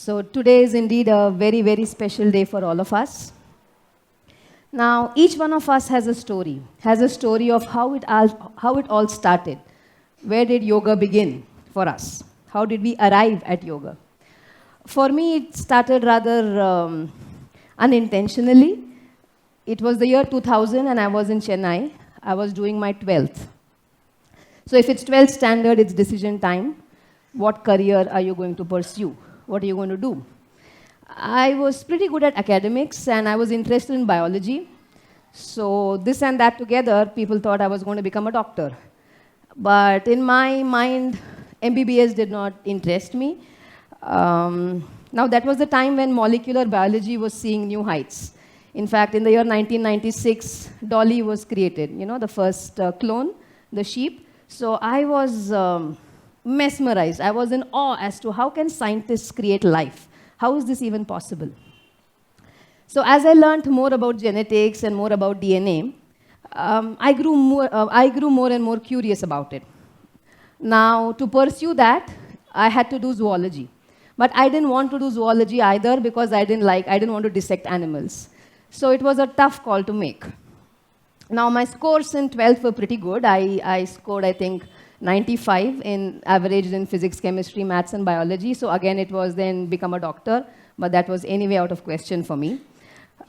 So today is indeed a very, very special day for all of us. Now, each one of us has a story of how it all started. Where did yoga begin for us? How did we arrive at yoga? For me, it started rather unintentionally. It was the year 2000 and I was in Chennai. I was doing my 12th. So if it's 12th standard, it's decision time. What career are you going to pursue? What are you going to do? I was pretty good at academics and I was interested in biology. So this and that together, people thought I was going to become a doctor. But in my mind, MBBS did not interest me. Now that was the time when molecular biology was seeing new heights. In fact, in the year 1996, Dolly was created, the first clone, the sheep. So I was mesmerized. I was in awe as to how can scientists create life? How is this even possible? So as I learned more about genetics and more about DNA, I grew more and more curious about it. Now, to pursue that, I had to do zoology. But I didn't want to do zoology either because I didn't want to dissect animals. So it was a tough call to make. Now, my scores in 12th were pretty good. I scored, I think, 95 in average in physics, chemistry, maths, and biology. So again, it was then become a doctor, but that was anyway out of question for me.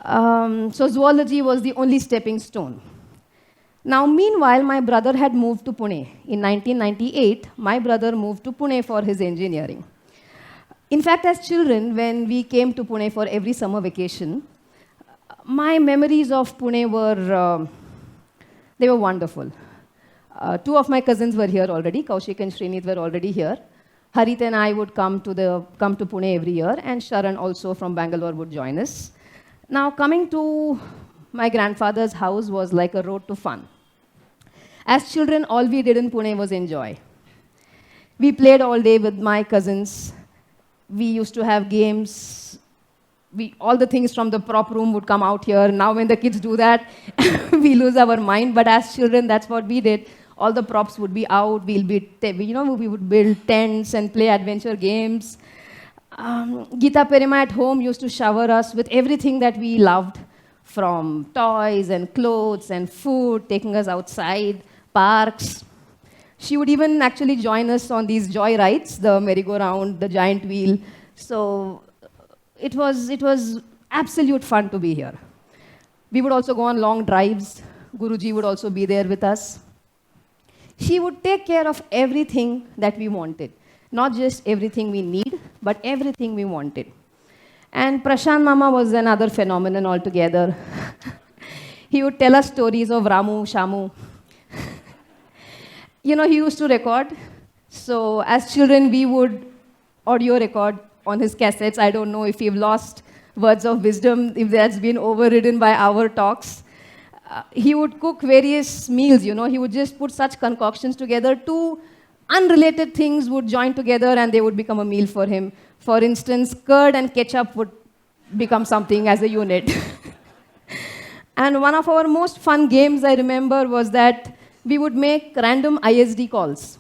So zoology was the only stepping stone. Now, meanwhile, my brother had moved to Pune. In 1998, my brother moved to Pune for his engineering. In fact, as children, when we came to Pune for every summer vacation, my memories of Pune were, they were wonderful. Two of my cousins were here already. Kaushik and Srinit were already here. Harit and I would come to Pune every year, and Sharan also from Bangalore would join us. Now, coming to my grandfather's house was like a road to fun. As children, all we did in Pune was enjoy. We played all day with my cousins. We used to have games. All the things from the prop room would come out here. Now, when the kids do that, we lose our mind. But as children, that's what we did. All the props would be out. We would build tents and play adventure games. Geeta Perima at home used to shower us with everything that we loved, from toys and clothes and food, taking us outside, parks. She would even actually join us on these joy rides, the merry-go-round, the giant wheel. So it was absolute fun to be here. We would also go on long drives. Guruji would also be there with us. She would take care of everything that we wanted. Not just everything we need, but everything we wanted. And Prashant Mama was another phenomenon altogether. He would tell us stories of Ramu, Shamu. He used to record. So as children, we would audio record on his cassettes. I don't know if we've lost words of wisdom, if that's been overridden by our talks. He would cook various meals, He would just put such concoctions together. Two unrelated things would join together and they would become a meal for him. For instance, curd and ketchup would become something as a unit. And one of our most fun games, I remember, was that we would make random ISD calls.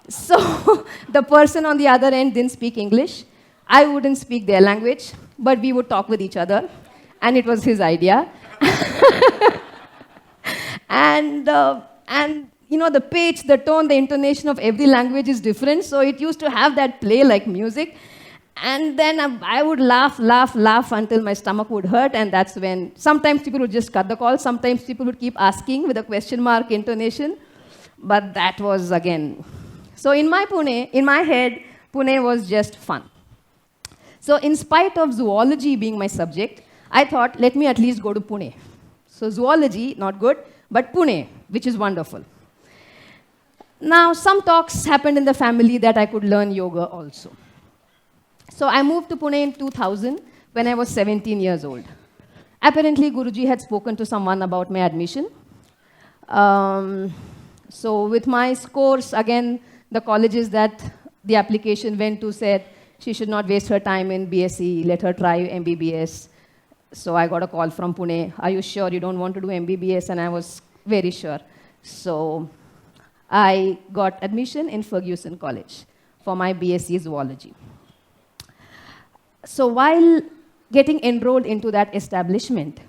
So the person on the other end didn't speak English. I wouldn't speak their language, but we would talk with each other. And it was his idea. And the pitch, the tone, the intonation of every language is different. So it used to have that play like music. And then I would laugh until my stomach would hurt. And that's when sometimes people would just cut the call. Sometimes people would keep asking with a question mark intonation. But that was, again. So in my head, Pune was just fun. So in spite of zoology being my subject, I thought, let me at least go to Pune. So zoology, not good, but Pune, which is wonderful. Now, some talks happened in the family that I could learn yoga also. So I moved to Pune in 2000 when I was 17 years old. Apparently, Guruji had spoken to someone about my admission. So with my scores, again, the colleges that the application went to said she should not waste her time in BSc, let her try MBBS. So I got a call from Pune, are you sure you don't want to do MBBS? And I was very sure. So I got admission in Ferguson College for my BSc Zoology. So while getting enrolled into that establishment,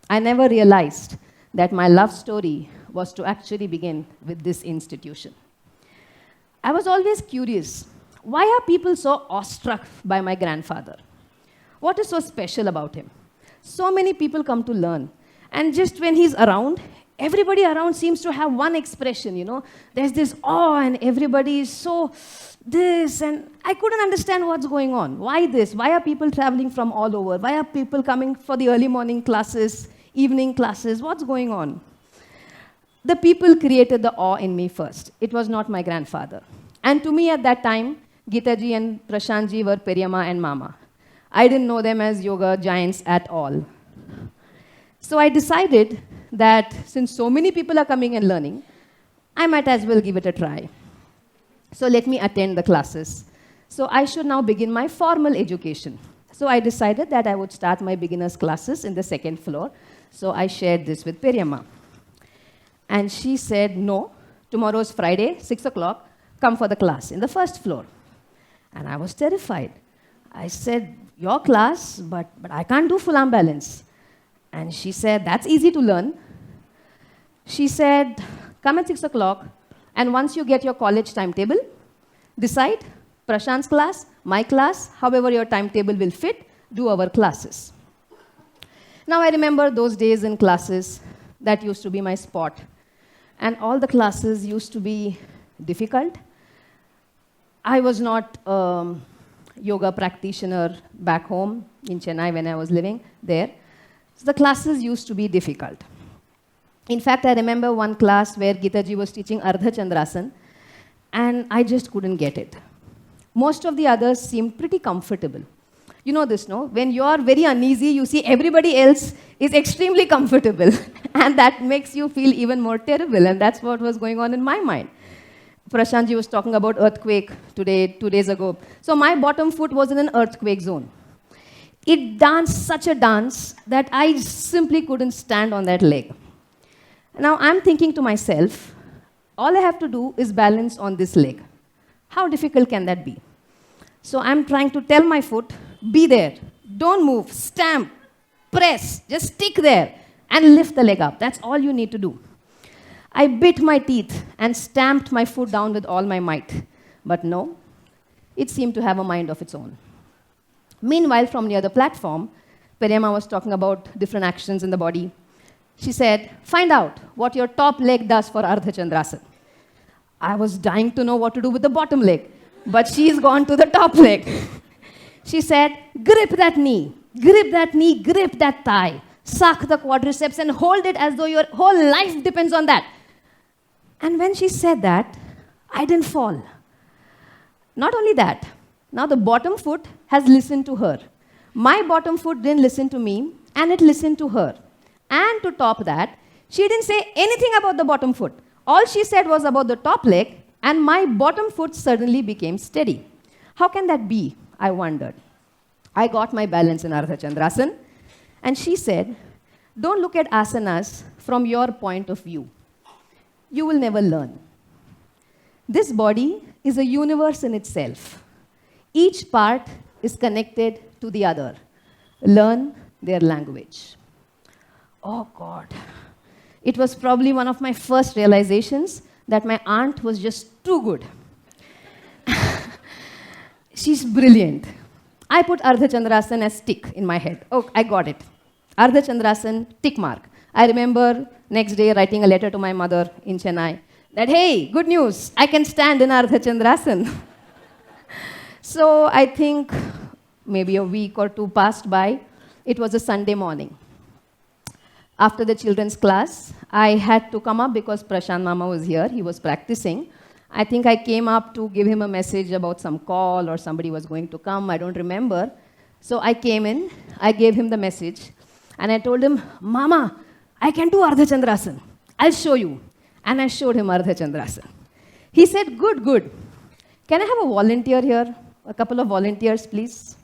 I never realized that my love story was to actually begin with this institution. I was always curious, why are people so awestruck by my grandfather? What is so special about him? So many people come to learn. And just when he's around, everybody around seems to have one expression, you know. There's this awe and everybody is so this, and I couldn't understand what's going on. Why this? Why are people traveling from all over? Why are people coming for the early morning classes, evening classes? What's going on? The people created the awe in me first. It was not my grandfather. And to me at that time, Geetaji and Prashantji were Periyamma and Mama. I didn't know them as yoga giants at all. So I decided that since so many people are coming and learning, I might as well give it a try. So let me attend the classes. So I should now begin my formal education. So I decided that I would start my beginners classes in the second floor. So I shared this with Periyamma. And she said, no, tomorrow's Friday, 6 o'clock, come for the class in the first floor. And I was terrified. I said, your class, but I can't do full arm balance. And she said, that's easy to learn. She said, come at 6 o'clock, and once you get your college timetable, decide, Prashant's class, my class, however your timetable will fit, do our classes. Now I remember those days in classes, that used to be my spot. And all the classes used to be difficult. I was not a yoga practitioner back home in Chennai when I was living there. So the classes used to be difficult. In fact, I remember one class where Geetaji was teaching Ardha Chandrasan, and I just couldn't get it. Most of the others seemed pretty comfortable. You know this, no? When you're very uneasy, you see everybody else is extremely comfortable. And that makes you feel even more terrible. And that's what was going on in my mind. Prashantji was talking about earthquake today, 2 days ago. So my bottom foot was in an earthquake zone. It danced such a dance that I simply couldn't stand on that leg. Now I'm thinking to myself, all I have to do is balance on this leg. How difficult can that be? So I'm trying to tell my foot, be there, don't move, stamp, press, just stick there and lift the leg up. That's all you need to do. I bit my teeth and stamped my foot down with all my might. But no, it seemed to have a mind of its own. Meanwhile, from near the platform, Periyamma was talking about different actions in the body. She said, find out what your top leg does for Ardha Chandrasan. I was dying to know what to do with the bottom leg, but she's gone to the top leg. She said, grip that knee, grip that thigh, suck the quadriceps and hold it as though your whole life depends on that. And when she said that, I didn't fall. Not only that, now the bottom foot has listened to her. My bottom foot didn't listen to me, and it listened to her. And to top that, she didn't say anything about the bottom foot. All she said was about the top leg, and my bottom foot suddenly became steady. How can that be? I wondered. I got my balance in Ardha Chandrasan, and she said, don't look at asanas from your point of view. You will never learn. This body is a universe in itself. Each part is connected to the other. Learn their language. Oh God. It was probably one of my first realizations that my aunt was just too good. She's brilliant. I put Ardha Chandrasan as tick in my head. Oh, I got it. Ardha Chandrasan, tick mark. I remember next day writing a letter to my mother in Chennai that, hey, good news, I can stand in Ardha Chandrasan. So I think maybe a week or two passed by. It was a Sunday morning. After the children's class, I had to come up because Prashant Mama was here. He was practicing. I think I came up to give him a message about some call or somebody was going to come. I don't remember. So I came in. I gave him the message. And I told him, Mama, I can do Ardha Chandrasan. I'll show you. And I showed him Ardha Chandrasan. He said, good, good. Can I have a volunteer here? A couple of volunteers, please.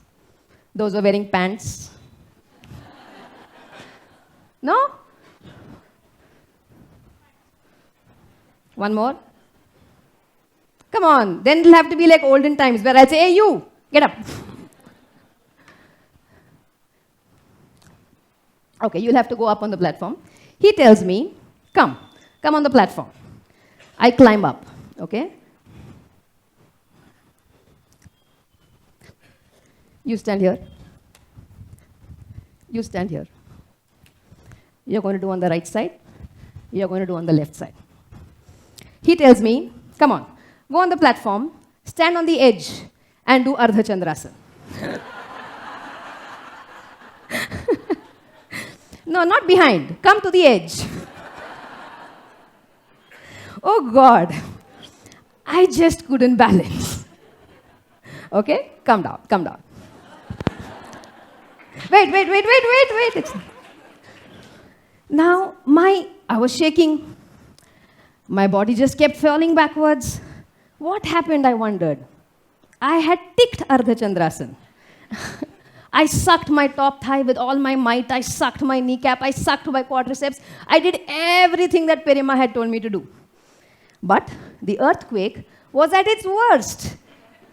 Those who are wearing pants. No? One more? Come on. Then it'll have to be like olden times where I'll say, hey, you, get up. Okay, you'll have to go up on the platform. He tells me, come on the platform. I climb up, okay? You stand here. You stand here. You're going to do on the right side. You're going to do on the left side. He tells me, come on, go on the platform, stand on the edge, and do Ardha Chandrasana. No, not behind. Come to the edge. Oh God, I just couldn't balance. Okay, come down, come down. Wait. Now, I was shaking. My body just kept falling backwards. What happened, I wondered. I had ticked Ardha Chandrasana. I sucked my top thigh with all my might. I sucked my kneecap. I sucked my quadriceps. I did everything that Perima had told me to do. But the earthquake was at its worst,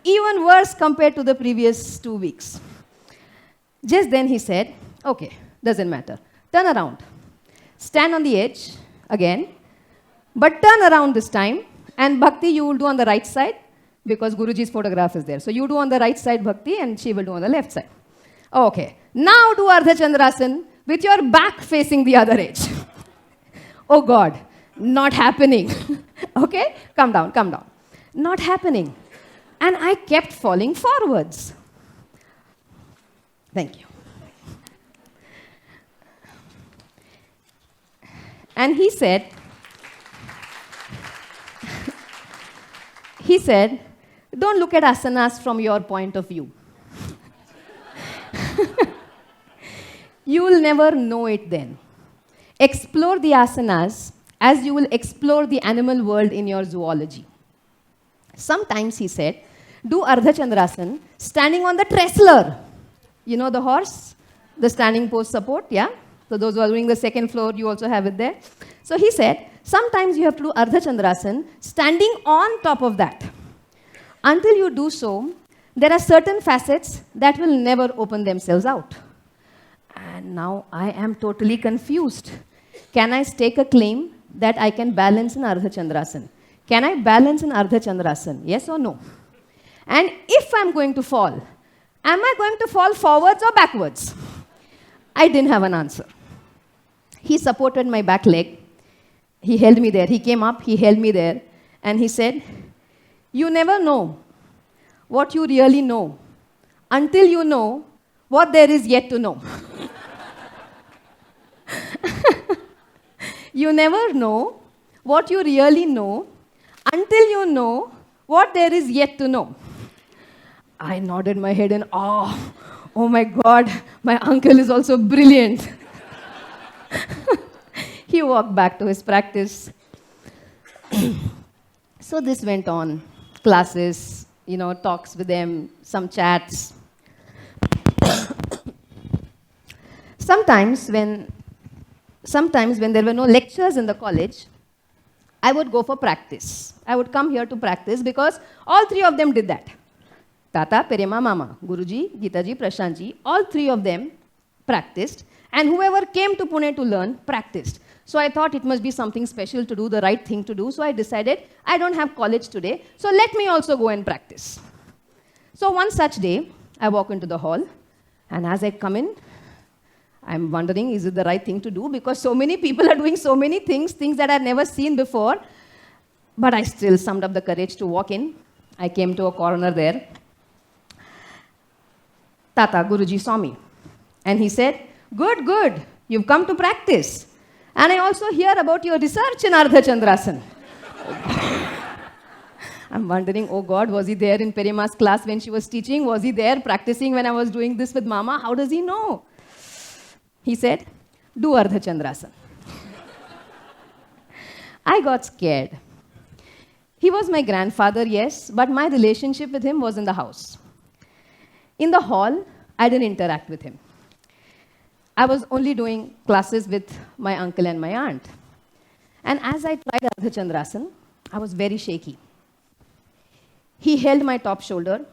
even worse compared to the previous 2 weeks. Just then he said, okay, doesn't matter. Turn around. Stand on the edge again, but turn around this time, and Bhakti you will do on the right side, because Guruji's photograph is there. So you do on the right side Bhakti, and she will do on the left side. Okay, now do Ardha Chandrasana with your back facing the other edge. Oh God, not happening. Okay, come down. Not happening. And I kept falling forwards. Thank you. And he said, don't look at asanas from your point of view. You will never know it then. Explore the asanas as you will explore the animal world in your zoology. Sometimes, he said, do Ardha Chandrasana standing on the trestler. You know the horse? The standing post support, yeah? So those who are doing the second floor, you also have it there. So he said, sometimes you have to do Ardha Chandrasana standing on top of that. Until you do so, there are certain facets that will never open themselves out. And now I am totally confused. Can I stake a claim that I can balance in Ardha Chandrasana? Can I balance in Ardha Chandrasana? Yes or no? And if I'm going to fall, am I going to fall forwards or backwards? I didn't have an answer. He supported my back leg. He held me there. He came up, he held me there, and he said, you never know what you really know until you know what there is yet to know. You never know what you really know until you know what there is yet to know. I nodded my head in awe. Oh my God, my uncle is also brilliant. He walked back to his practice. So this went on. Classes, talks with them, some chats. Sometimes when there were no lectures in the college, I would go for practice. I would come here to practice because all three of them did that. Tata, Perema, Mama, Guruji, Gitaji, Prashantji, all three of them practiced, and whoever came to Pune to learn practiced. So I thought it must be something special to do, the right thing to do. So I decided, I don't have college today, so let me also go and practice. So one such day, I walk into the hall, and as I come in, I'm wondering, is it the right thing to do? Because so many people are doing so many things that I've never seen before. But I still summed up the courage to walk in. I came to a corner there. Tata, Guruji saw me. And he said, good, you've come to practice. And I also hear about your research in Ardha Chandrasana. I'm wondering, oh God, was he there in Perima's class when she was teaching? Was he there practicing when I was doing this with Mama? How does he know? He said, do Ardha Chandrasana. I got scared. He was my grandfather, yes, but my relationship with him was in the house. In the hall, I didn't interact with him. I was only doing classes with my uncle and my aunt. And as I tried Ardha Chandrasana, I was very shaky. He held my top shoulder.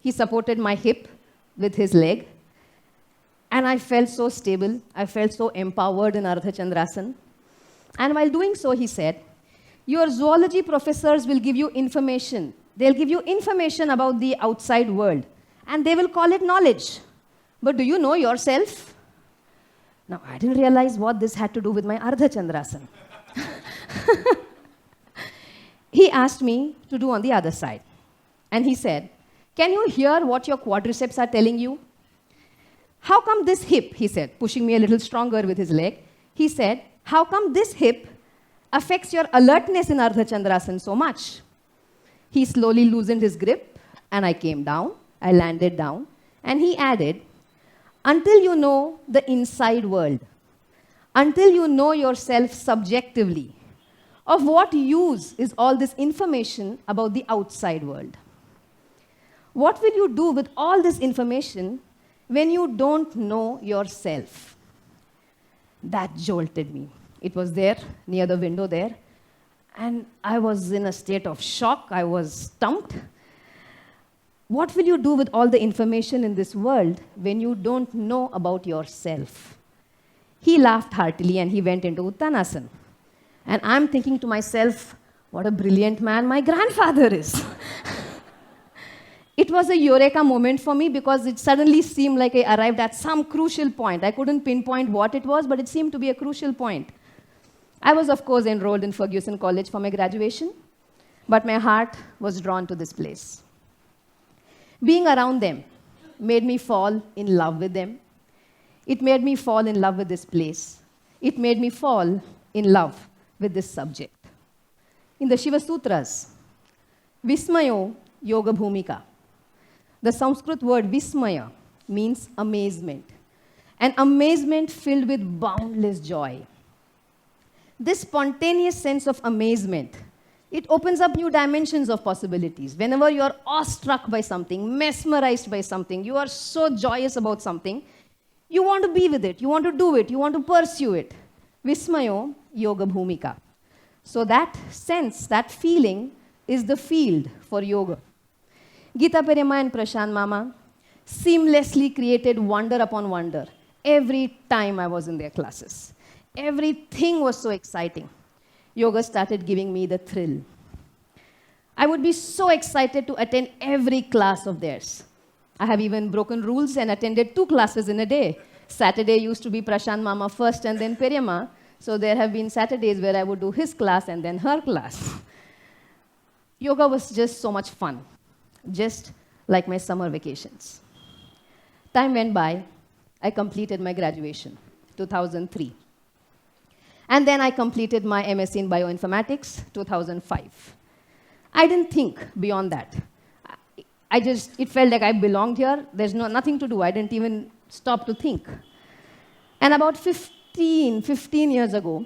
He supported my hip with his leg. And I felt so stable. I felt so empowered in Ardha Chandrasana. And while doing so, he said, your zoology professors will give you information. They'll give you information about the outside world. And they will call it knowledge. But do you know yourself? Now, I didn't realize what this had to do with my Ardha Chandrasana. He asked me to do on the other side. And he said, can you hear what your quadriceps are telling you? How come this hip, he said, pushing me a little stronger with his leg. He said, how come this hip affects your alertness in Ardha Chandrasana so much? He slowly loosened his grip, and I came down. I landed down. And he added, until you know the inside world, until you know yourself subjectively, of what use is all this information about the outside world? What will you do with all this information when you don't know yourself? That jolted me. It was there, near the window there, and I was in a state of shock. I was stumped. What will you do with all the information in this world when you don't know about yourself? He laughed heartily and he went into Uttanasana. And I'm thinking to myself, what a brilliant man my grandfather is. It was a eureka moment for me because it suddenly seemed like I arrived at some crucial point. I couldn't pinpoint what it was, but it seemed to be a crucial point. I was, of course, enrolled in Fergusson College for my graduation, but my heart was drawn to this place. Being around them made me fall in love with them. It made me fall in love with this place. It made me fall in love with this subject. In the Shiva Sutras, Vismayo Yoga Bhumika. The Sanskrit word Vismaya means amazement. An amazement filled with boundless joy. This spontaneous sense of amazement, it opens up new dimensions of possibilities. Whenever you are awestruck by something, mesmerized by something, you are so joyous about something, you want to be with it, you want to do it, you want to pursue it. Vismayo Yoga Bhumika. So that sense, that feeling is the field for yoga. Gita Perema and Prashant Mama seamlessly created wonder upon wonder every time I was in their classes. Everything was so exciting. Yoga started giving me the thrill. I would be so excited to attend every class of theirs. I have even broken rules and attended 2 classes in a day. Saturday used to be Prashant Mama first and then Perema. So there have been Saturdays where I would do his class and then her class. Yoga was just so much fun. Just like my summer vacations. Time went by. I completed my graduation, 2003. And then I completed my MSc in Bioinformatics, 2005. I didn't think beyond that. It felt like I belonged here. There's nothing to do. I didn't even stop to think. And about 15 years ago,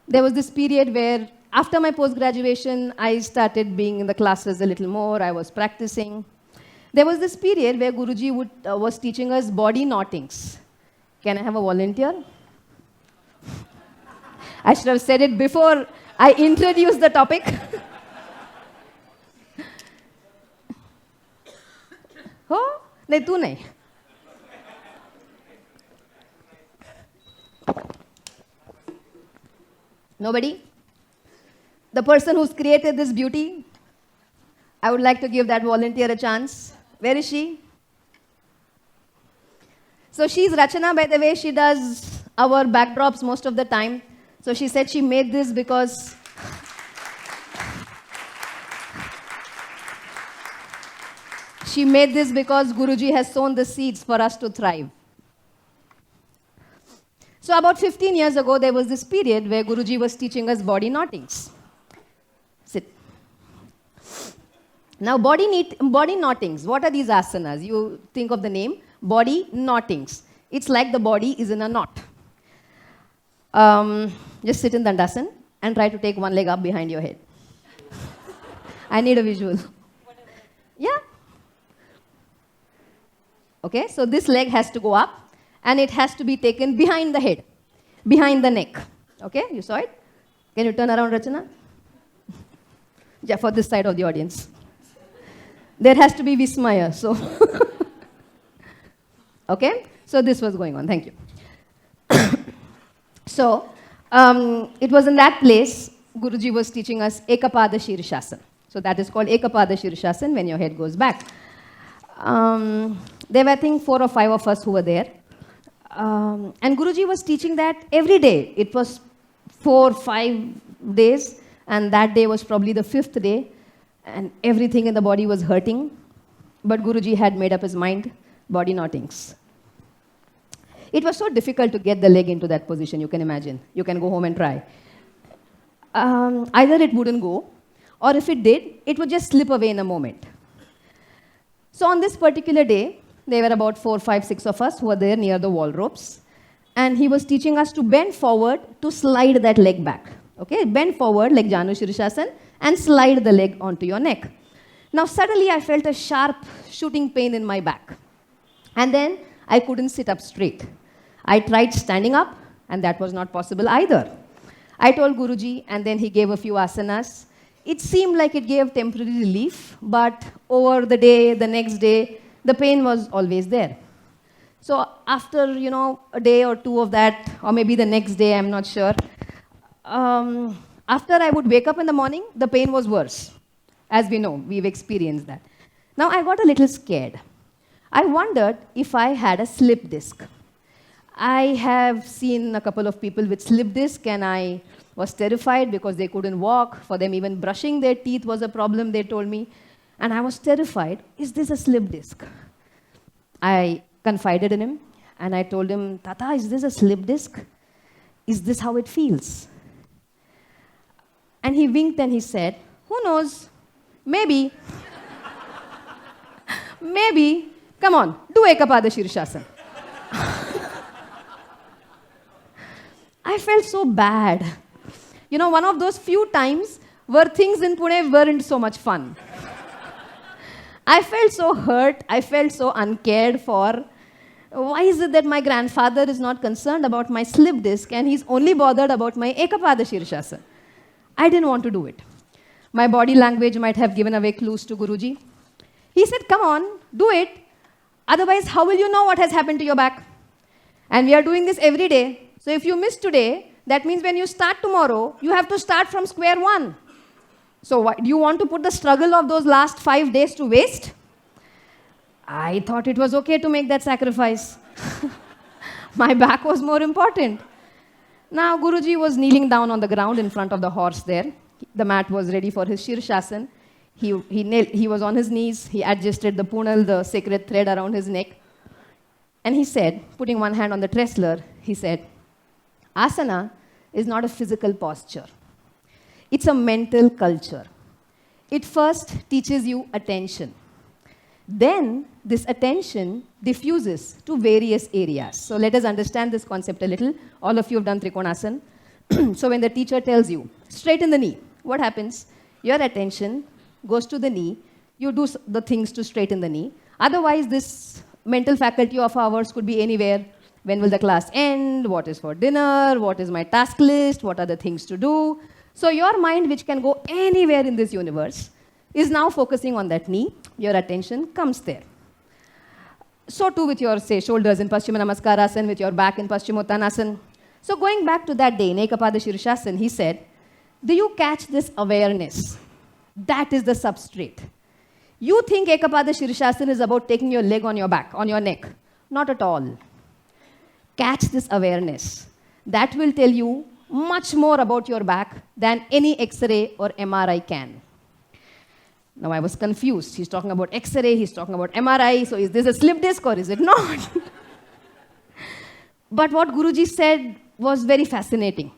there was this period where after my post-graduation, I started being in the classes a little more. I was practicing. There was this period where Guruji was teaching us body knottings. Can I have a volunteer? I should have said it before I introduced the topic. Oh, nahi, tu nahi. Nobody? The person who's created this beauty, I would like to give that volunteer a chance. Where is she? So she's Rachana, by the way. She does our backdrops most of the time. So she said she made this because Guruji has sown the seeds for us to thrive. So about 15 years ago, there was this period where Guruji was teaching us body knottings. Sit. Now, body knottings, what are these asanas? You think of the name, body knottings. It's like the body is in a knot. Just sit in Dandasana and try to take one leg up behind your head. I need a visual. Yeah. Okay, so this leg has to go up and it has to be taken behind the head, behind the neck. Okay, you saw it? Can you turn around, Rachana? Yeah, for this side of the audience. There has to be Vismaya, so. Okay, So this was going on. Thank you. So it was in that place Guruji was teaching us Ekapada Shirshasana. So that is called Ekapada Shirshasana when your head goes back. There were, I think, 4 or 5 of us who were there. And Guruji was teaching that every day. It was 4, 5 days, and that day was probably the 5th day, and everything in the body was hurting. But Guruji had made up his mind, body knottings. It was so difficult to get the leg into that position, you can imagine. You can go home and try. Either it wouldn't go, or if it did, it would just slip away in a moment. So on this particular day, there were about 4, 5, 6 of us who were there near the wall ropes. And he was teaching us to bend forward to slide that leg back. Okay, bend forward like Janu Shirshasana and slide the leg onto your neck. Now suddenly I felt a sharp shooting pain in my back. And then I couldn't sit up straight. I tried standing up, and that was not possible either. I told Guruji, and then he gave a few asanas. It seemed like it gave temporary relief, but over the day, the next day, the pain was always there. So after, a day or 2 of that, or maybe the next day, I'm not sure, after I would wake up in the morning, the pain was worse. As we know, we've experienced that. Now I got a little scared. I wondered if I had a slip disc. I have seen a couple of people with slip disc, and I was terrified because they couldn't walk. For them, even brushing their teeth was a problem, they told me. And I was terrified. Is this a slip disc? I confided in him, and I told him, Tata, is this a slip disc? Is this how it feels? And he winked and he said, who knows? Maybe. Maybe. Come on, do Ekapada Shirshasana. I felt so bad. One of those few times where things in Pune weren't so much fun. I felt so hurt. I felt so uncared for. Why is it that my grandfather is not concerned about my slip disc and he's only bothered about my Ekapada Shirshasana? I didn't want to do it. My body language might have given away clues to Guruji. He said, come on, do it. Otherwise, how will you know what has happened to your back? And we are doing this every day. So if you miss today, that means when you start tomorrow, you have to start from square one. So do you want to put the struggle of those last 5 days to waste? I thought it was okay to make that sacrifice. My back was more important. Now Guruji was kneeling down on the ground in front of the horse there. The mat was ready for his Shirshasana. He was on his knees. He adjusted the punal, the sacred thread around his neck. And he said, putting one hand on the trestler, he said, asana is not a physical posture. It's a mental culture. It first teaches you attention. Then this attention diffuses to various areas. So let us understand this concept a little. All of you have done Trikonasana. So when the teacher tells you, straighten the knee, what happens? Your attention goes to the knee. You do the things to straighten the knee. Otherwise, this mental faculty of ours could be anywhere. When will the class end? What is for dinner? What is my task list? What are the things to do? So your mind, which can go anywhere in this universe, is now focusing on that knee. Your attention comes there. So too with your, say, shoulders in Paschima Namaskarasana, with your back in Paschimottanasana. So going back to that day in Ekapada Shirshasana, he said, do you catch this awareness? That is the substrate. You think Ekapada Shirshasana is about taking your leg on your back, on your neck. Not at all. Catch this awareness. That will tell you much more about your back than any X-ray or MRI can. Now I was confused. He's talking about X-ray, he's talking about MRI, so is this a slip disc or is it not? But what Guruji said was very fascinating.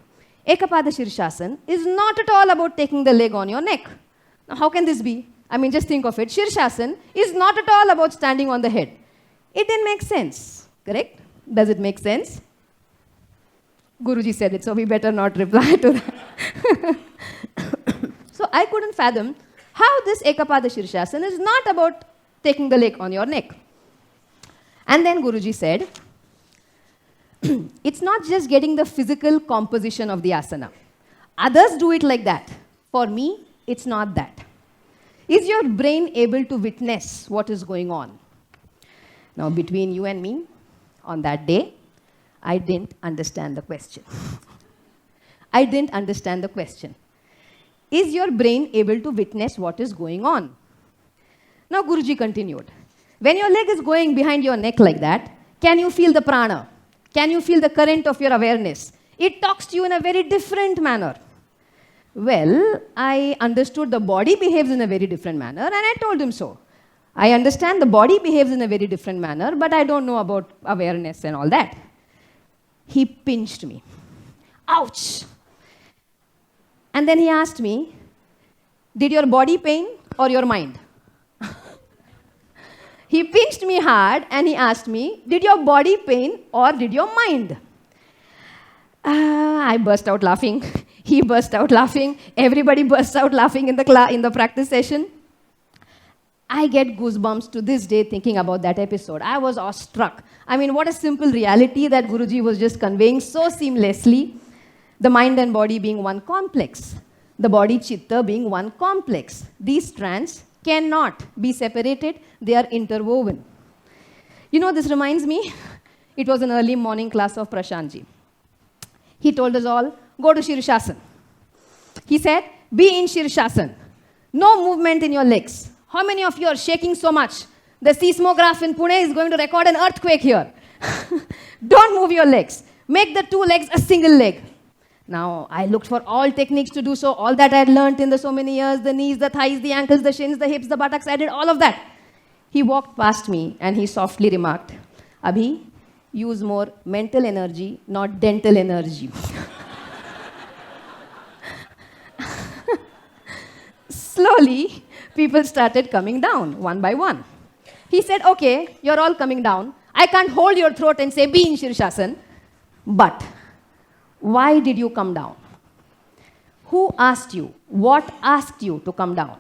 Ekapada Shirshasana is not at all about taking the leg on your neck. Now how can this be? I mean, just think of it. Shirshasana is not at all about standing on the head. It didn't make sense, correct? Does it make sense? Guruji said it, so we better not reply to that. So I couldn't fathom how this Ekapada Shirshasana is not about taking the leg on your neck. And then Guruji said, it's not just getting the physical composition of the asana. Others do it like that. For me, it's not that. Is your brain able to witness what is going on? Now, between you and me, On that day, I didn't understand the question. I didn't understand the question. Is your brain able to witness what is going on? Now Guruji continued. When your leg is going behind your neck like that, can you feel the prana? Can you feel the current of your awareness? It talks to you in a very different manner. Well, I understood the body behaves in a very different manner, and I told him so. I understand the body behaves in a very different manner, but I don't know about awareness and all that. He pinched me. Ouch! And then he asked me, did your body pain or your mind? He pinched me hard and he asked me, did your body pain or did your mind? I burst out laughing. He burst out laughing. Everybody bursts out laughing in the practice session. I get goosebumps to this day thinking about that episode. I was awestruck. I mean, what a simple reality that Guruji was just conveying so seamlessly. The mind and body being one complex. The body chitta being one complex. These strands cannot be separated. They are interwoven. You know, this reminds me, it was an early morning class of Prashantji. He told us all, go to Shirshasana. He said, be in Shirshasana. No movement in your legs. How many of you are shaking so much? The seismograph in Pune is going to record an earthquake here. Don't move your legs. Make the two legs a single leg. Now, I looked for all techniques to do so, all that I had learned in the so many years, the knees, the thighs, the ankles, the shins, the hips, the buttocks, I did all of that. He walked past me and he softly remarked, Abhi, use more mental energy, not dental energy. Slowly, people started coming down, one by one. He said, okay, you're all coming down. I can't hold your throat and say, be in Shirshasana, but why did you come down? Who asked you? What asked you to come down?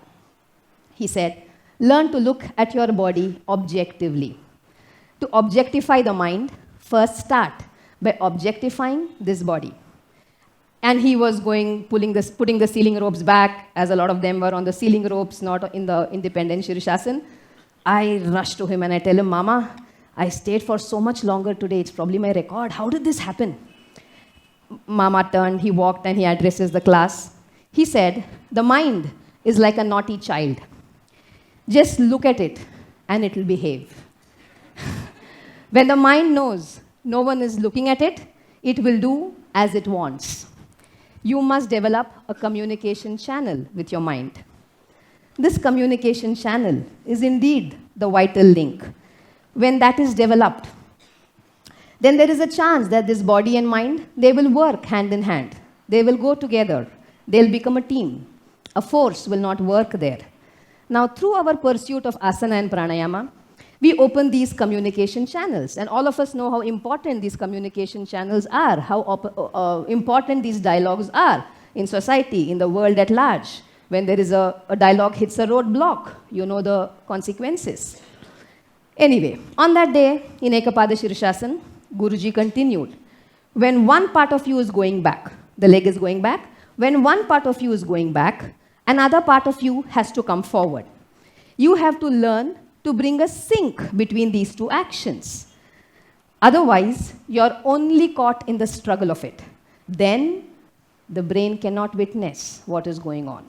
He said, learn to look at your body objectively. To objectify the mind, first start by objectifying this body. And he was putting the ceiling ropes back, as a lot of them were on the ceiling ropes, not in the independent Shirshasana. I rushed to him and I tell him, Mama, I stayed for so much longer today. It's probably my record. How did this happen? Mama turned, he walked and he addresses the class. He said, the mind is like a naughty child. Just look at it and it will behave. When the mind knows no one is looking at it, it will do as it wants. You must develop a communication channel with your mind. This communication channel is indeed the vital link. When that is developed, then there is a chance that this body and mind, they will work hand in hand. They will go together. They'll become a team. A force will not work there. Now, through our pursuit of asana and pranayama, we open these communication channels. And all of us know how important these communication channels are, how important these dialogues are in society, in the world at large. When there is a dialogue hits a roadblock, you know the consequences. Anyway, on that day, in Ekapada Shirshasana, Guruji continued. When one part of you is going back, the leg is going back, when one part of you is going back, another part of you has to come forward. You have to learn to bring a sync between these two actions. Otherwise, you're only caught in the struggle of it. Then, the brain cannot witness what is going on.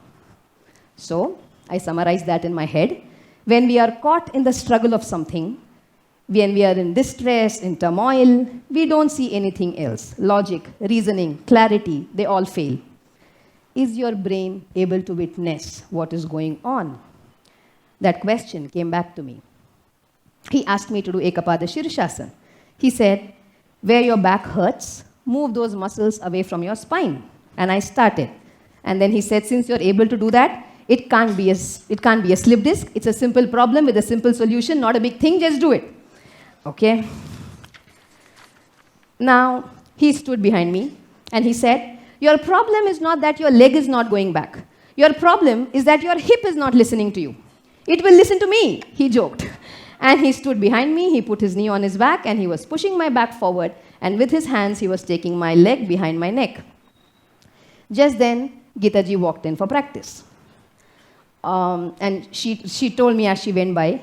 So, I summarize that in my head. When we are caught in the struggle of something, when we are in distress, in turmoil, we don't see anything else. Logic, reasoning, clarity, they all fail. Is your brain able to witness what is going on? That question came back to me. He asked me to do Ekapada Shirshasana. He said, where your back hurts, move those muscles away from your spine. And I started. And then he said, since you're able to do that, it can't be a slip disc. It's a simple problem with a simple solution, not a big thing, just do it. Okay? Now, he stood behind me and he said, your problem is not that your leg is not going back. Your problem is that your hip is not listening to you. It will listen to me, he joked. And he stood behind me, he put his knee on his back and he was pushing my back forward, and with his hands he was taking my leg behind my neck. Just then, Gita ji walked in for practice. And she told me as she went by,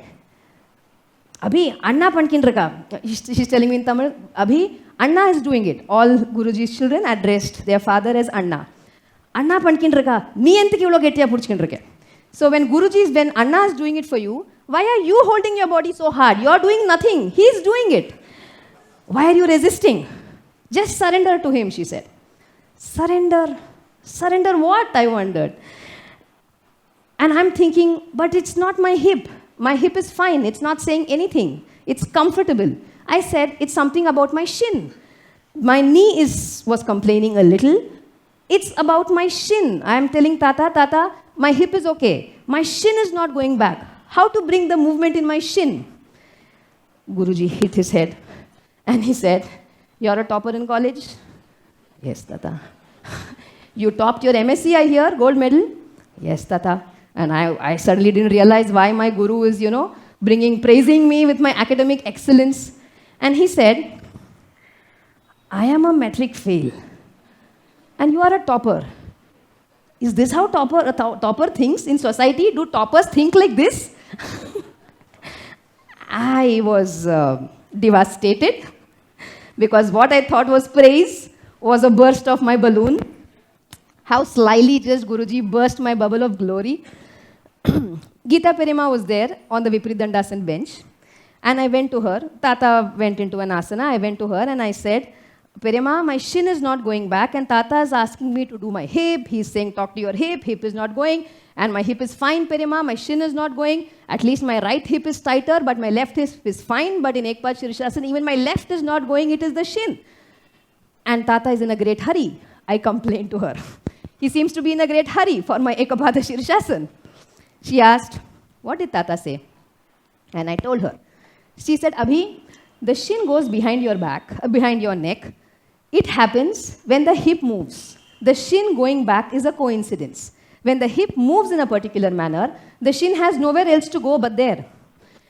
Abhi, Anna Pankindrika. She's telling me in Tamil, Abhi, Anna is doing it. All Guruji's children addressed their father as Anna. Anna Pankindrika, nee enthiki ivlo gettiya pudichikindrike. So when Anna is doing it for you, why are you holding your body so hard? You're doing nothing. He's doing it. Why are you resisting? Just surrender to him, she said. Surrender? Surrender what? I wondered. And I'm thinking, but it's not my hip. My hip is fine. It's not saying anything. It's comfortable. I said, it's something about my shin. My knee was complaining a little. It's about my shin. I am telling Tata, my hip is okay. My shin is not going back. How to bring the movement in my shin? Guruji hit his head and he said, you're a topper in college? Yes, Tata. You topped your MSc, I hear, gold medal? Yes, Tata. And I suddenly didn't realize why my guru is, praising me with my academic excellence. And he said, I am a metric fail. And you are a topper. Is this how topper thinks in society? Do toppers think like this? I was devastated because what I thought was praise was a burst of my balloon. How slyly just Guruji burst my bubble of glory. Geeta Perima was there on the Viparidandasana bench. And I went to her. Tata went into an asana. I went to her and I said, Perima, my shin is not going back and Tata is asking me to do my hip. He's saying, talk to your hip. Hip is not going. And my hip is fine, Perima. My shin is not going. At least my right hip is tighter, but my left hip is fine. But in Ekpad Shirshasana, even my left is not going. It is the shin. And Tata is in a great hurry. I complained to her. He seems to be in a great hurry for my Ekapada Shirshasana. She asked, what did Tata say? And I told her. She said, Abhi, the shin goes behind your back, behind your neck. It happens when the hip moves. The shin going back is a coincidence. When the hip moves in a particular manner, the shin has nowhere else to go but there.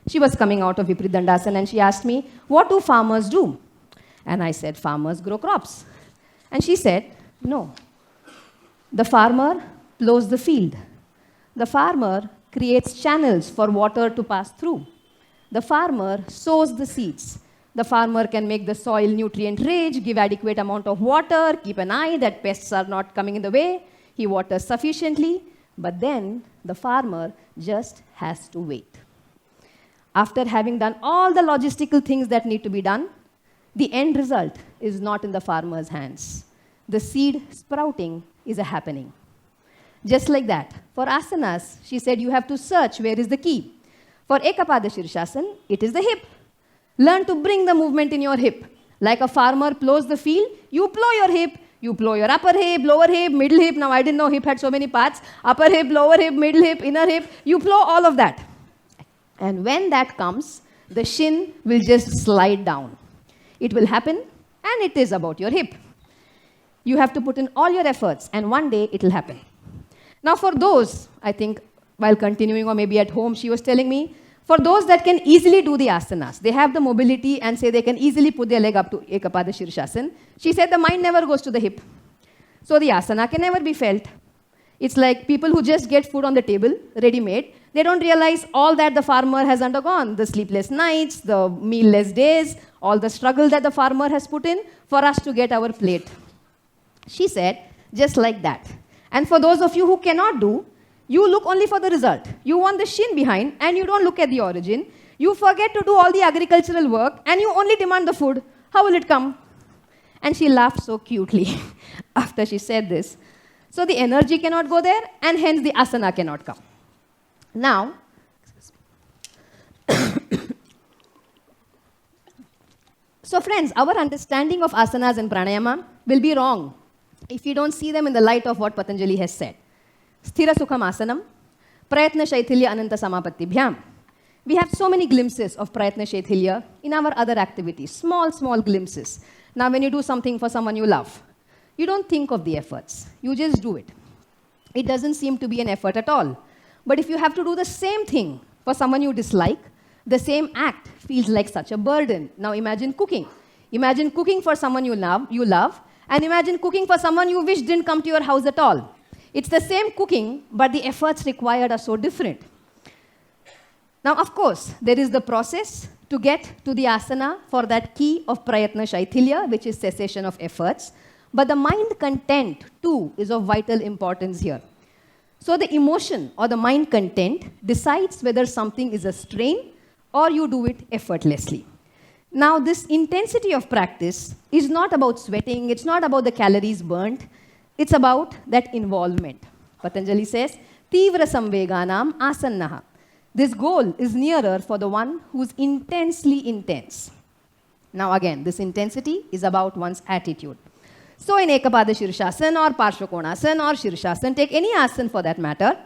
She was coming out of Viparidandasana and she asked me, what do farmers do? And I said, farmers grow crops. And she said, no. The farmer plows the field. The farmer creates channels for water to pass through. The farmer sows the seeds. The farmer can make the soil nutrient-rich, give adequate amount of water, keep an eye that pests are not coming in the way. He waters sufficiently, but then the farmer just has to wait. After having done all the logistical things that need to be done, the end result is not in the farmer's hands. The seed sprouting is a happening. Just like that, for asanas, she said you have to search where is the key. For Ekapada Shirshasana, it is the hip. Learn to bring the movement in your hip. Like a farmer plows the field, you plow your hip. You plow your upper hip, lower hip, middle hip. Now, I didn't know hip had so many parts. Upper hip, lower hip, middle hip, inner hip. You plow all of that. And when that comes, the shin will just slide down. It will happen, and it is about your hip. You have to put in all your efforts, and one day it will happen. Now, for those, I think, while continuing or maybe at home, she was telling me, for those that can easily do the asanas, they have the mobility and say they can easily put their leg up to Ekapada Shirshasana. She said the mind never goes to the hip. So the asana can never be felt. It's like people who just get food on the table, ready-made. They don't realize all that the farmer has undergone, the sleepless nights, the meal-less days, all the struggle that the farmer has put in for us to get our plate. She said, just like that. And for those of you who cannot do, you look only for the result. You want the shin behind, and you don't look at the origin. You forget to do all the agricultural work, and you only demand the food. How will it come? And she laughed so cutely after she said this. So the energy cannot go there, and hence the asana cannot come. Now, so friends, our understanding of asanas and pranayama will be wrong if you don't see them in the light of what Patanjali has said. Sthira Sukham Asanam, Prayatna Shaithilya Ananta Samapattibhyam. We have so many glimpses of Prayatna Shaithilya in our other activities, small, small glimpses. Now, when you do something for someone you love, you don't think of the efforts. You just do it. It doesn't seem to be an effort at all. But if you have to do the same thing for someone you dislike, the same act feels like such a burden. Now, imagine cooking. Imagine cooking for someone you love, and imagine cooking for someone you wish didn't come to your house at all. It's the same cooking, but the efforts required are so different. Now, of course, there is the process to get to the asana for that key of prayatna shaithilya, which is cessation of efforts. But the mind content, too, is of vital importance here. So the emotion or the mind content decides whether something is a strain or you do it effortlessly. Now, this intensity of practice is not about sweating, it's not about the calories burnt, it's about that involvement. Patanjali says, Tivra samveganam asannaha. This goal is nearer for the one who's intensely intense. Now again, this intensity is about one's attitude. So in Ekapada Shirshasana or Parshvakonasana or Shirshasana, take any asana for that matter,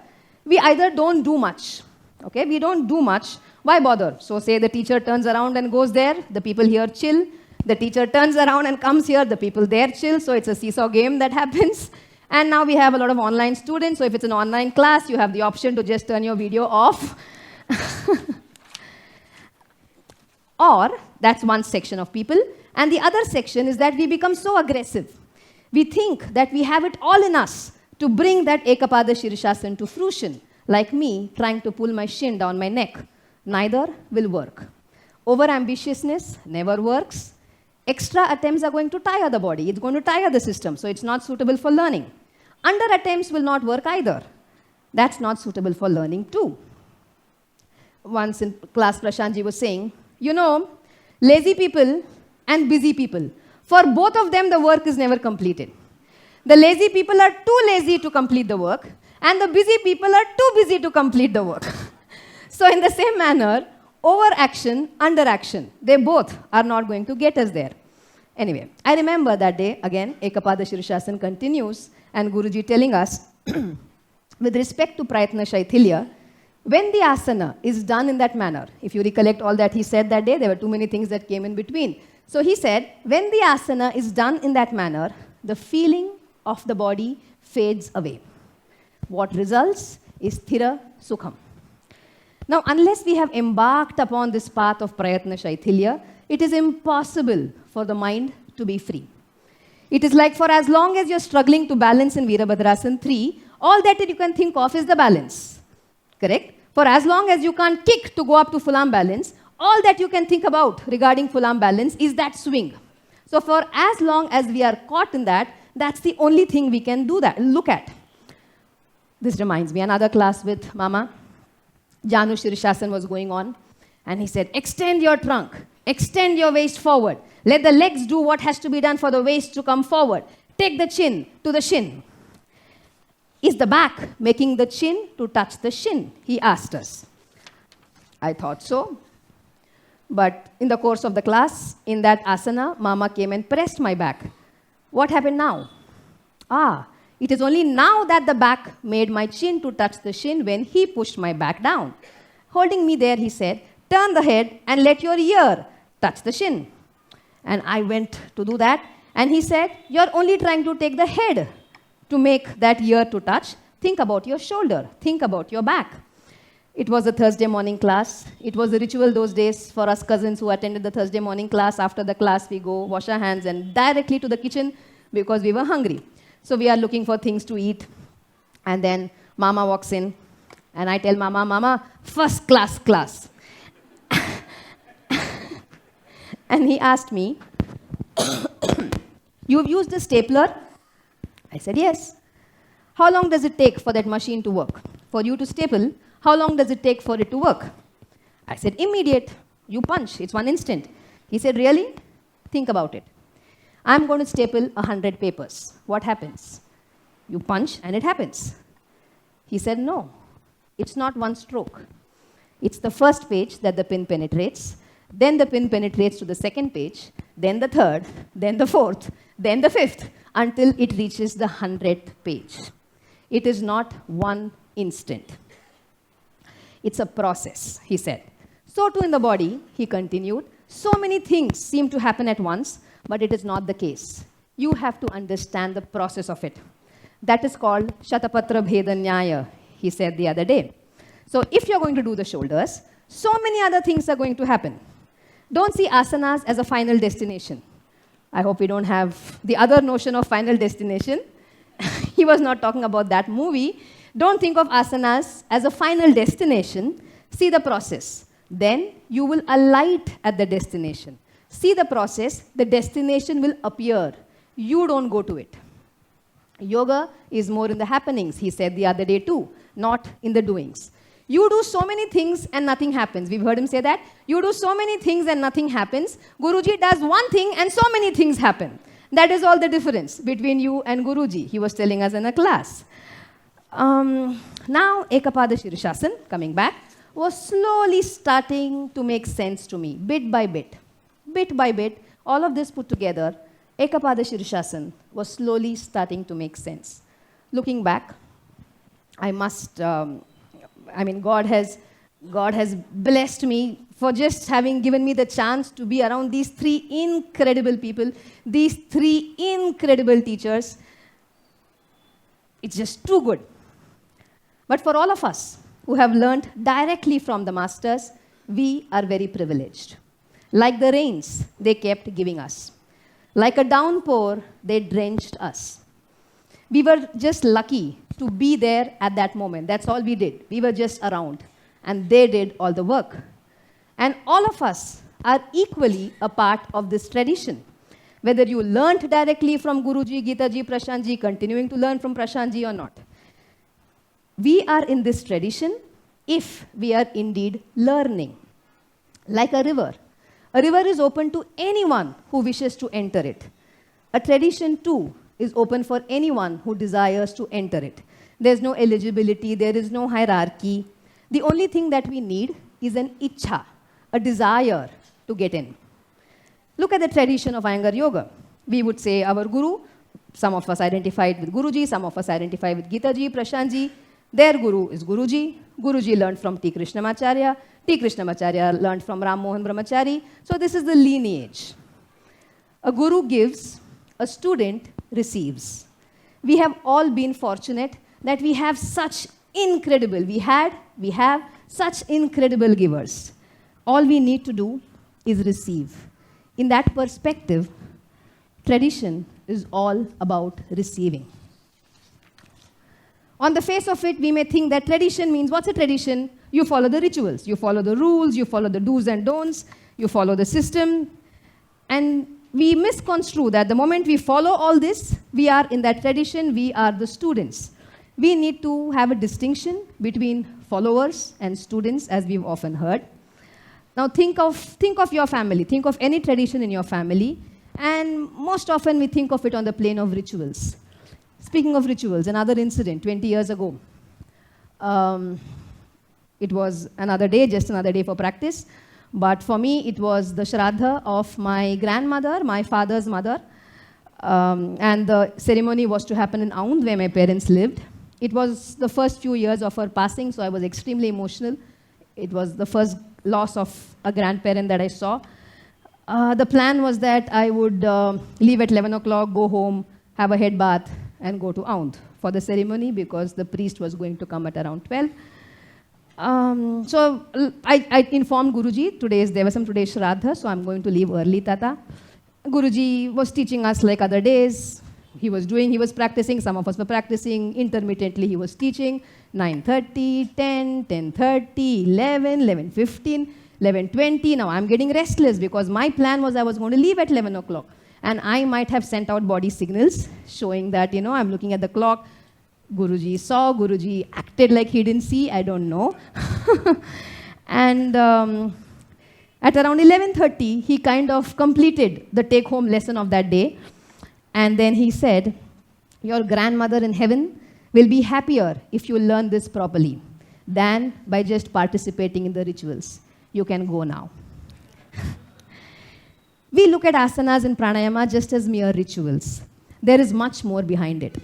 we either don't do much. Okay, we don't do much. Why bother? So say the teacher turns around and goes there, the people here chill. The teacher turns around and comes here, the people there chill. So it's a seesaw game that happens. And now we have a lot of online students. So if it's an online class, you have the option to just turn your video off. Or that's one section of people. And the other section is that we become so aggressive. We think that we have it all in us to bring that Ekapada Shirshasana to fruition, like me trying to pull my shin down my neck. Neither will work. Over-ambitiousness never works. Extra attempts are going to tire the body. It's going to tire the system, so it's not suitable for learning. Under attempts will not work either. That's not suitable for learning too. Once in class, Prashantji was saying, you know, lazy people and busy people, for both of them, the work is never completed. The lazy people are too lazy to complete the work, and the busy people are too busy to complete the work. So in the same manner, over-action, under-action, they both are not going to get us there. Anyway, I remember that day, again, Ekapada Shirshasana continues, and Guruji telling us, with respect to Prayatna Shaithilya, when the asana is done in that manner, if you recollect all that he said that day, there were too many things that came in between. So he said, when the asana is done in that manner, the feeling of the body fades away. What results is Thira Sukham. Now, unless we have embarked upon this path of Prayatna Shaithilya, it is impossible for the mind to be free. It is like for as long as you're struggling to balance in Virabhadrasana 3, all that you can think of is the balance. Correct? For as long as you can't kick to go up to full arm balance, all that you can think about regarding full arm balance is that swing. So for as long as we are caught in that, that's the only thing we can do that, look at. This reminds me, another class with Mama, Janu Shirshasana was going on, and he said, extend your trunk, extend your waist forward. Let the legs do what has to be done for the waist to come forward. Take the chin to the shin. Is the back making the chin to touch the shin? He asked us. I thought so. But in the course of the class, in that asana, Mama came and pressed my back. What happened now? It is only now that the back made my chin to touch the shin when he pushed my back down. Holding me there, he said, turn the head and let your ear touch the shin. And I went to do that. And he said, you're only trying to take the head to make that ear to touch. Think about your shoulder. Think about your back. It was a Thursday morning class. It was a ritual those days for us cousins who attended the Thursday morning class. After the class, we go wash our hands and directly to the kitchen because we were hungry. So we are looking for things to eat. And then Mama walks in. And I tell Mama, Mama, first class. And he asked me, you've used a stapler? I said, yes. How long does it take for that machine to work? For you to staple, how long does it take for it to work? I said, immediate. You punch. It's 1 instant. He said, really? Think about it. I'm going to staple 100 papers. What happens? You punch and it happens. He said, no. It's not one stroke. It's the first page that the pin penetrates. Then the pin penetrates to the second page. Then the third. Then the fourth. Then the fifth. Until it reaches the 100th page. It is not one instant. It's a process, he said. So too in the body, he continued, so many things seem to happen at once, but it is not the case. You have to understand the process of it. That is called Shatapatra Bheda Nyaya, he said the other day. So if you're going to do the shoulders, so many other things are going to happen. Don't see asanas as a final destination. I hope we don't have the other notion of final destination. He was not talking about that movie. Don't think of asanas as a final destination. See the process. Then you will alight at the destination. See the process, the destination will appear. You don't go to it. Yoga is more in the happenings, he said the other day too, not in the doings. You do so many things and nothing happens. We've heard him say that. You do so many things and nothing happens. Guruji does one thing and so many things happen. That is all the difference between you and Guruji. He was telling us in a class. Now, Ekapada Shirshasana, coming back, was slowly starting to make sense to me, bit by bit. Bit by bit, all of this put together, Ekapada Shirshasana was slowly starting to make sense. Looking back, I must, God has blessed me for just having given me the chance to be around these three incredible people, these three incredible teachers. It's just too good. But for all of us who have learned directly from the masters, we are very privileged. Like the rains, they kept giving us. Like a downpour, they drenched us. We were just lucky to be there at that moment. That's all we did. We were just around. And they did all the work. And all of us are equally a part of this tradition. Whether you learned directly from Guruji, Gitaji, Prashantji, continuing to learn from Prashantji or not. We are in this tradition if we are indeed learning. Like a river. A river is open to anyone who wishes to enter it. A tradition too is open for anyone who desires to enter it. There's no eligibility, there is no hierarchy. The only thing that we need is an ichha, a desire to get in. Look at the tradition of Iyengar Yoga. We would say our Guru, some of us identified with Guruji, some of us identify with Gitaji, Prashantji. Their Guru is Guruji. Guruji learned from T. Krishnamacharya. T. Krishnamacharya learned from Ram Mohan Brahmachari. So this is the lineage. A Guru gives, a student receives. We have all been fortunate that we have such incredible, we have such incredible givers. All we need to do is receive. In that perspective, tradition is all about receiving. On the face of it, we may think that tradition means, what's a tradition? You follow the rituals, you follow the rules, you follow the do's and don'ts, you follow the system. And we misconstrue that the moment we follow all this, we are in that tradition, we are the students. We need to have a distinction between followers and students, as we've often heard. Now think of your family, think of any tradition in your family, and most often we think of it on the plane of rituals. Speaking of rituals, another incident 20 years ago. It was another day, just another day for practice. But for me, it was the Shraddha of my grandmother, my father's mother. And the ceremony was to happen in Aund, where my parents lived. It was the first few years of her passing, so I was extremely emotional. It was the first loss of a grandparent that I saw. The plan was that I would leave at 11 o'clock, go home, have a head bath, and go to Aund for the ceremony because the priest was going to come at around 12. So I informed Guruji, today's Shraddha, so I'm going to leave early, Tata. Guruji was teaching us like other days. He was practicing, some of us were practicing, intermittently he was teaching, 9:30, 10, 10:30, 11, 11:15, 11:20. Now I'm getting restless because my plan was I was going to leave at 11 o'clock. And I might have sent out body signals showing that, I'm looking at the clock. Guruji saw, Guruji acted like he didn't see, I don't know. And at around 11:30, he kind of completed the take-home lesson of that day. And then he said, your grandmother in heaven will be happier if you learn this properly than by just participating in the rituals. You can go now. We look at asanas and pranayama just as mere rituals. There is much more behind it.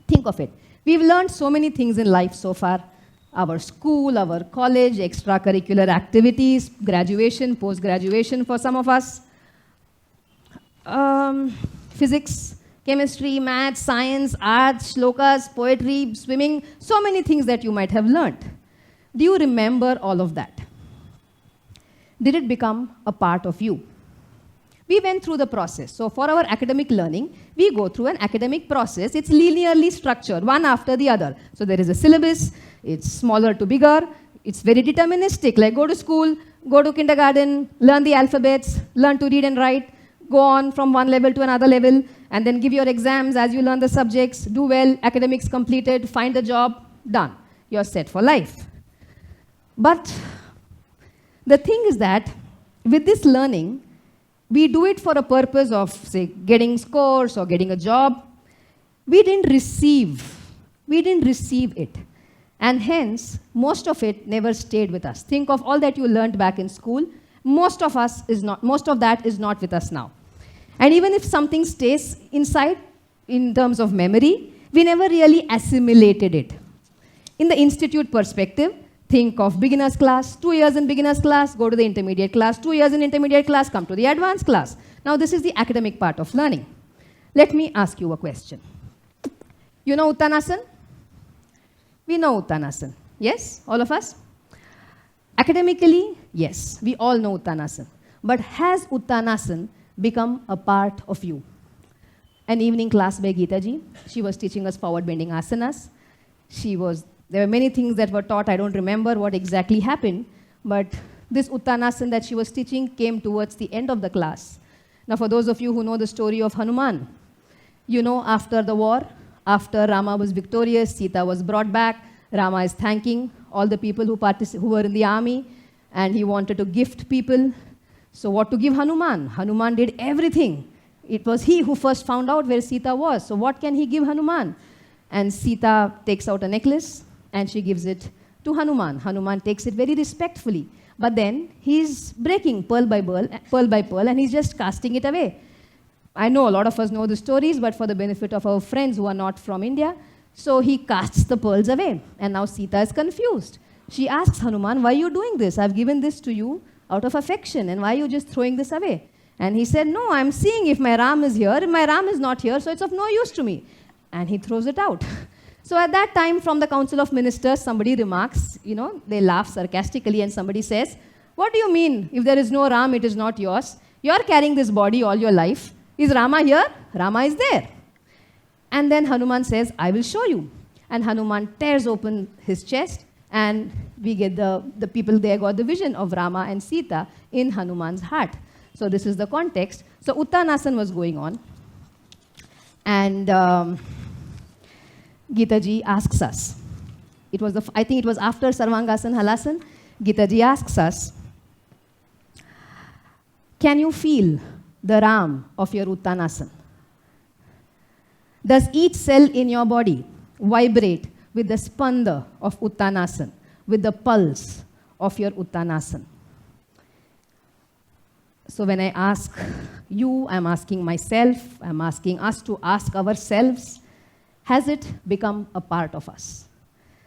Think of it. We've learned so many things in life so far. Our school, our college, extracurricular activities, graduation, post-graduation for some of us. Physics, chemistry, math, science, arts, shlokas, poetry, swimming, so many things that you might have learned. Do you remember all of that? Did it become a part of you? We went through the process. So for our academic learning, we go through an academic process. It's linearly structured, one after the other. So there is a syllabus, it's smaller to bigger. It's very deterministic, like go to school, go to kindergarten, learn the alphabets, learn to read and write, go on from one level to another level, and then give your exams as you learn the subjects, do well, academics completed, find a job, done. You're set for life. But the thing is that with this learning, we do it for a purpose of, say, getting scores or getting a job. We didn't receive it. And hence, most of it never stayed with us. Think of all that you learned back in school. Most of that is not with us now. And even if something stays inside in terms of memory, we never really assimilated it. In the institute perspective, think of beginner's class, 2 years in beginner's class, go to the intermediate class, 2 years in intermediate class, come to the advanced class. Now this is the academic part of learning. Let me ask you a question. You know Uttanasan? We know Uttanasan. Yes, all of us? Academically, yes, we all know Uttanasan. But has Uttanasan become a part of you? An evening class by Geeta ji. She was teaching us forward bending asanas. There were many things that were taught. I don't remember what exactly happened. But this Uttanasan that she was teaching came towards the end of the class. Now, for those of you who know the story of Hanuman, you know after the war, after Rama was victorious, Sita was brought back, Rama is thanking all the people who were in the army, and he wanted to gift people. So what to give Hanuman? Hanuman did everything. It was he who first found out where Sita was. So what can he give Hanuman? And Sita takes out a necklace, and she gives it to Hanuman. Hanuman takes it very respectfully. But then he's breaking pearl by pearl, and he's just casting it away. I know a lot of us know the stories, but for the benefit of our friends who are not from India, so he casts the pearls away. And now Sita is confused. She asks Hanuman, why are you doing this? I've given this to you out of affection, and why are you just throwing this away? And he said, no, I'm seeing if my Ram is here. If my Ram is not here, so it's of no use to me. And he throws it out. So at that time, from the Council of Ministers, somebody remarks, they laugh sarcastically, and somebody says, what do you mean? If there is no Ram, it is not yours. You're carrying this body all your life. Is Rama here? Rama is there. And then Hanuman says, I will show you. And Hanuman tears open his chest, and we get the people there got the vision of Rama and Sita in Hanuman's heart. So this is the context. So Uttanasan was going on. And Geeta ji asks us, I think it was after Sarvangasan Halasan, Geeta ji asks us, can you feel the Ram of your Uttanasan? Does each cell in your body vibrate with the spanda of Uttanasan, with the pulse of your Uttanasan? So when I ask you, I'm asking myself, I'm asking us to ask ourselves, has it become a part of us?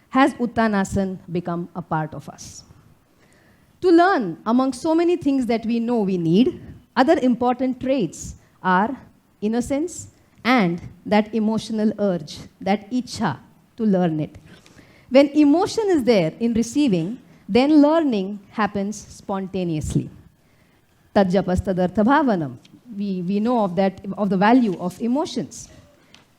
Has Uttanasan become a part of us? To learn among so many things that we know we need, other important traits are innocence and that emotional urge, that ichha to learn it. When emotion is there in receiving, then learning happens spontaneously. Tajjapastadartha bhavanam. We know of the value of emotions.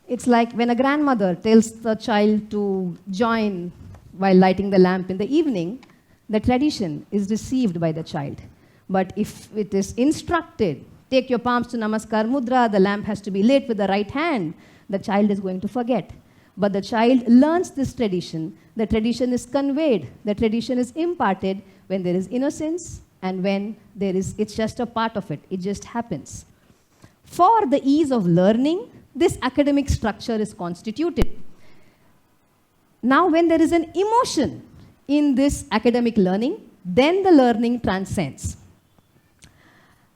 It's like when a grandmother tells the child to join while lighting the lamp in the evening, the tradition is received by the child. But if it is instructed, take your palms to Namaskar Mudra, the lamp has to be lit with the right hand, the child is going to forget. But the child learns this tradition. The tradition is conveyed. The tradition is imparted when there is innocence and when it's just a part of it. It just happens. For the ease of learning, this academic structure is constituted. Now, when there is an emotion in this academic learning, then the learning transcends.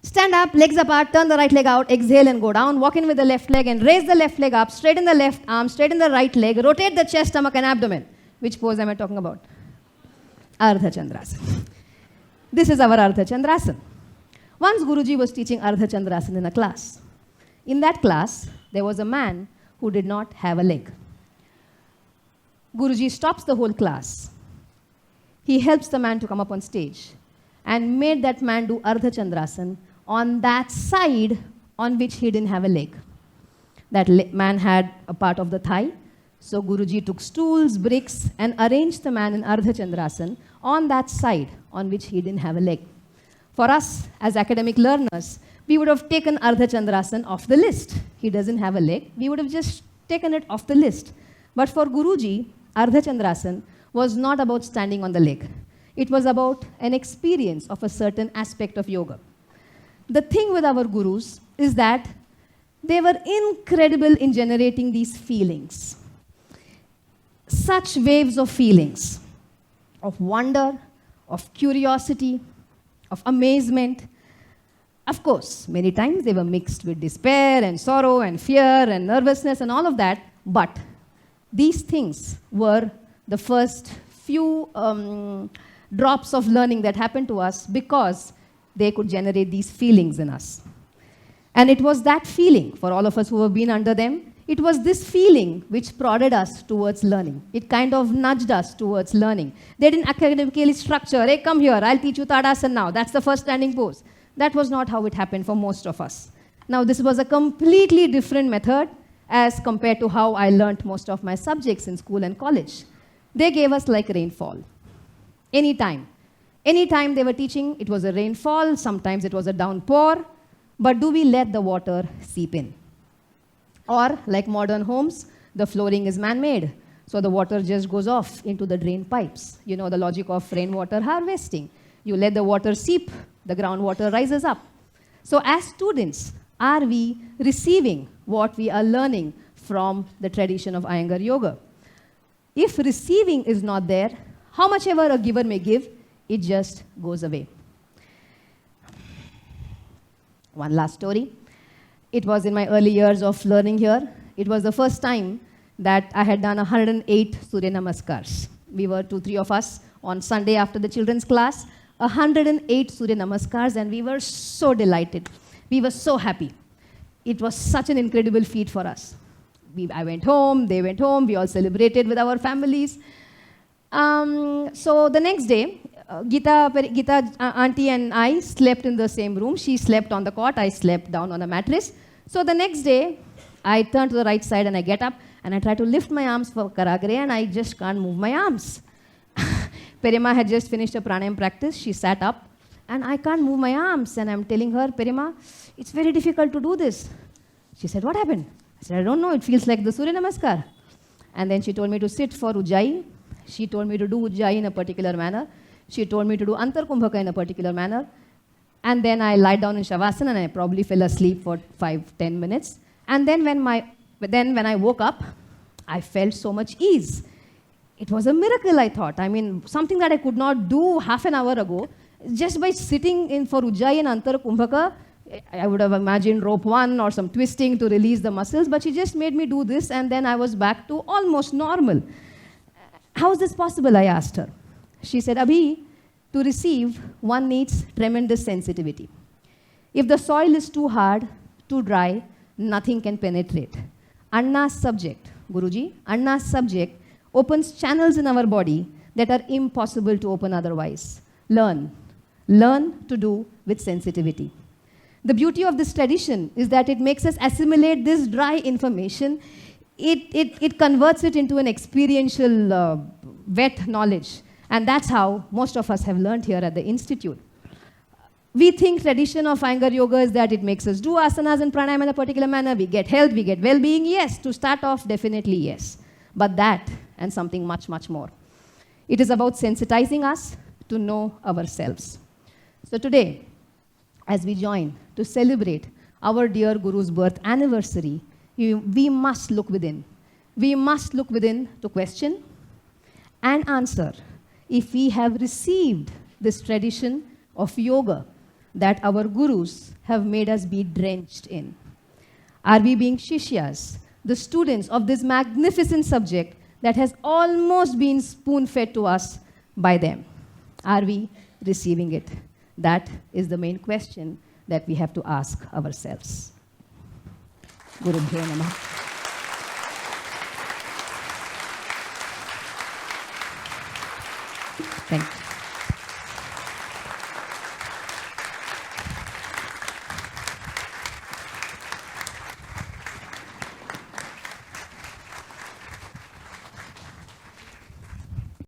Stand up, legs apart, turn the right leg out, exhale and go down, walk in with the left leg and raise the left leg up, straighten the left arm, straighten the right leg, rotate the chest, stomach and abdomen. Which pose am I talking about? Ardha Chandrasana. This is our Ardha Chandrasana. Once Guruji was teaching Ardha Chandrasana in a class. In that class, there was a man who did not have a leg. Guruji stops the whole class. He helps the man to come up on stage and made that man do Ardha Chandrasana on that side on which he didn't have a leg. That man had a part of the thigh. So Guruji took stools, bricks, and arranged the man in Ardha Chandrasana on that side on which he didn't have a leg. For us, as academic learners, we would have taken Ardha Chandrasana off the list. He doesn't have a leg. We would have just taken it off the list. But for Guruji, Ardha Chandrasana was not about standing on the leg. It was about an experience of a certain aspect of yoga. The thing with our gurus is that they were incredible in generating these feelings. Such waves of feelings, of wonder, of curiosity, of amazement. Of course, many times they were mixed with despair and sorrow and fear and nervousness and all of that, but these things were the first few drops of learning that happened to us because they could generate these feelings in us. And it was that feeling, for all of us who have been under them, it was this feeling which prodded us towards learning. It kind of nudged us towards learning. They didn't academically structure, hey, come here, I'll teach you Tadasana now. That's the first standing pose. That was not how it happened for most of us. Now, this was a completely different method as compared to how I learned most of my subjects in school and college. They gave us like rainfall. Anytime. Anytime they were teaching, it was a rainfall, sometimes it was a downpour, but do we let the water seep in? Or, like modern homes, the flooring is man-made, so the water just goes off into the drain pipes. You know the logic of rainwater harvesting. You let the water seep, the groundwater rises up. So as students, are we receiving what we are learning from the tradition of Iyengar yoga? If receiving is not there, how much ever a giver may give, it just goes away. One last story. It was in my early years of learning here. It was the first time that I had done 108 Surya Namaskars. We were 2-3 of us on Sunday after the children's class, 108 Surya Namaskars, and we were so delighted. We were so happy. It was such an incredible feat for us. I went home, they went home, we all celebrated with our families. So the next day, Geeta auntie and I slept in the same room. She slept on the cot, I slept down on a mattress. So the next day, I turn to the right side and I get up and I try to lift my arms for Karagre and I just can't move my arms. Perima had just finished a pranayam practice. She sat up and I can't move my arms. And I'm telling her, Perima, it's very difficult to do this. She said, what happened? I said, I don't know. It feels like the Surya Namaskar. And then she told me to sit for Ujjayi. She told me to do Ujjayi in a particular manner. She told me to do Antar Kumbhaka in a particular manner. And then I lied down in Shavasana and I probably fell asleep for 5-10 minutes. And then when I woke up, I felt so much ease. It was a miracle, I thought. I mean, something that I could not do half an hour ago, just by sitting in for Ujjayi and Antar Kumbhaka, I would have imagined rope 1 or some twisting to release the muscles, but she just made me do this and then I was back to almost normal. How is this possible, I asked her. She said, Abhi, to receive, one needs tremendous sensitivity. If the soil is too hard, too dry, nothing can penetrate. Anna's subject, Guruji, Anna's subject opens channels in our body that are impossible to open otherwise. Learn. Learn to do with sensitivity. The beauty of this tradition is that it makes us assimilate this dry information. It converts it into an experiential, wet knowledge. And that's how most of us have learned here at the Institute. We think tradition of Iyengar yoga is that it makes us do asanas and pranayama in a particular manner. We get health, we get well-being. Yes, to start off, definitely yes. But that and something much, much more. It is about sensitizing us to know ourselves. So today, as we join to celebrate our dear Guru's birth anniversary, we must look within. We must look within to question and answer if we have received this tradition of yoga that our gurus have made us be drenched in. Are we being shishyas, the students of this magnificent subject that has almost been spoon-fed to us by them? Are we receiving it? That is the main question that we have to ask ourselves. Gurubhyo Namah. Thank you.